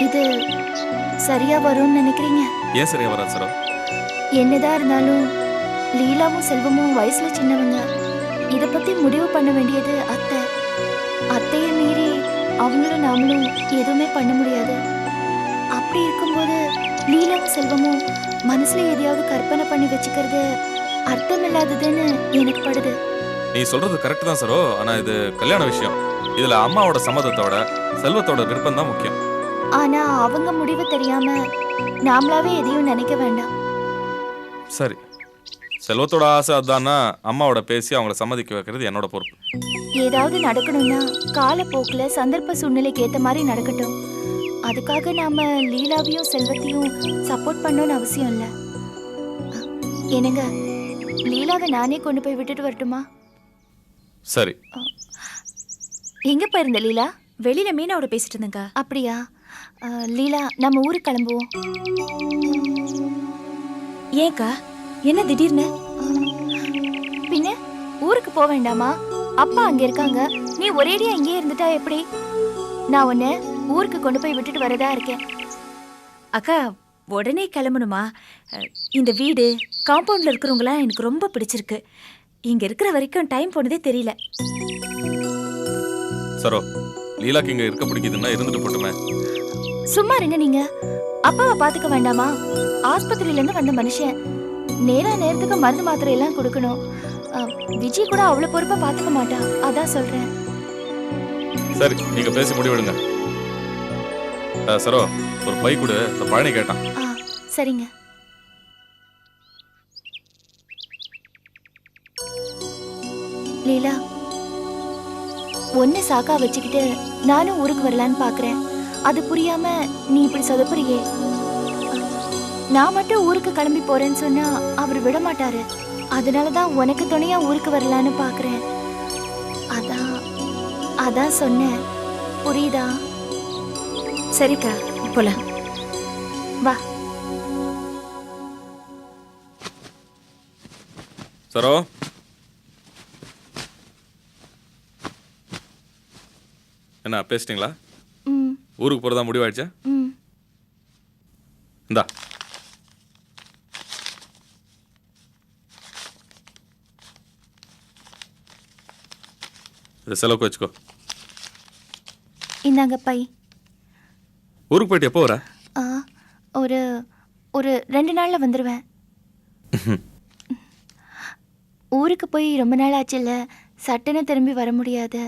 இது சரியா வரும்னு நினைக்கிறீங்க? ஏன் சரியா வராது சரோ? என்னதான் இருந்தாலும் லீலாவும் செல்வமும் வயசுல சின்னவங்க. இத பத்தி முடிவு பண்ண வேண்டியது அத்தை. அத்தையை மீறி அவங்களும் நாமளும் எதுவுமே பண்ண முடியாது. அப்படி இருக்கும்போது லீலாவும் செல்வமும் மனசுல எதையாவது கற்பனை பண்ணி வச்சுக்கிறது அர்த்தமில்லாததுன்னு எனக்கு படுது. நீ சொல்றது கரெக்ட் தான் சரோ. ஆனா இது கல்யாண விஷயம். இதுல அம்மாவோட சம்மதத்தோட செல்வத்தோட விருப்பம் தான் முக்கியம். ஆனா அவங்க முடிவு தெரியாம நாமளாவே எதையும் நினைக்க வேண்டாம். சரி, செல்வத்தோட ஆசை அதான்னா அம்மாவோட பேசி அவங்கள சம்மதிக்க வைக்கிறது என்னோட பொறுப்பு. ஏதாவது நடக்கணும்னா காலப்போக்குல சந்தர்ப்ப சூழ்நிலைக்கு ஏத்த மாதிரி நடக்கட்டும். அதுக்காக நாம லீலாவையும் செல்வத்தையும் சப்போர்ட் பண்ணணும்னு அவசியம் இல்ல. என்னங்க, லீலாவை நானே கொண்டு போய் விட்டுட்டு வரட்டுமா? சரி. எங்க போயிருந்த லீலா? வெளியில மீனாவோட பேசிட்டு இருந்தேங்க. அப்படியா? லீலா, நம்ம ஊருக்கு கிளம்புவோம். ஏன்க்கா, என்ன திடீர்னு? பின்ன ஊருக்கு போக வேண்டாமா? அப்பா அங்க இருக்காங்க, நீ ஒரேடியா இங்கே இருந்துட்டா எப்படி? நான் உன்னை ஊருக்கு கொண்டு போய் விட்டுட்டு வரதா இருக்கேன். அக்கா, உடனே கிளம்பணுமா? இந்த வீடு காம்பவுண்ட்ல இருக்கிறவங்களாம் எனக்கு ரொம்ப பிடிச்சிருக்கு. இங்க இருக்கிற வரைக்கும் டைம் போனதே தெரியல. சரோ, லீலாக்கு இங்க இருக்க பிடிக்குதுன்னா இருந்துட்டு போட்டுமே. சும்மா இருங்க நீங்க. அப்பாவை பாத்துக்க வேண்டாமா? ஆஸ்பத்திரியில இருந்து வந்த மனுஷன், நேரத்துக்கு மருந்து மாத்திரை எல்லாம் கொடுக்கணும். விஜய் கூட அவ்வளவு பொறுப்பா பாத்துக்க மாட்டா, அதான் சொல்றேன். சரி, நீங்க பேசி முடிவெடுங்க. சரோ, ஒரு பை கொடு, பழனி கேட்டான். சரிங்க. லீலா, ஒன்னு சாக்கா வச்சுக்கிட்டு நானும் ஊருக்கு வரலான்னு பாக்குறேன். அது புரியாம நீ இப்படி சொதப்புறியே. நான் மட்டும் ஊருக்கு கிளம்பி போறேன்னு சொன்னா அவர் விட மாட்டாரு. அதனாலதான் உனக்கு துணையா ஊருக்கு வரலான்னு பாக்குறேன். அதான் சொன்னேன். புரியுதா? சரிக்கா, போலாம். வா. சரோ, என்ன பேசிட்டீங்களா? ஊருக்கு போறதா முடிவாயிடுச்சா? இந்தா, இதை செலவுக்கு வச்சுக்கோ. இந்தாங்க பை. ஊருக்கு போயிட்டு எப்போ வர? ஒரு ஒரு 2 நாள்ல வந்துருவேன். ஊருக்கு போய் ரொம்ப நாள் ஆச்சுல்ல, சட்டுன்னு திரும்பி வர முடியாது.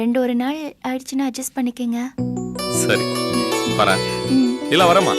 1 நாள் ஆயிடுச்சுன்னா அட்ஜஸ்ட் பண்ணிக்கங்க. சரி, வரேன். இல்ல வரமா?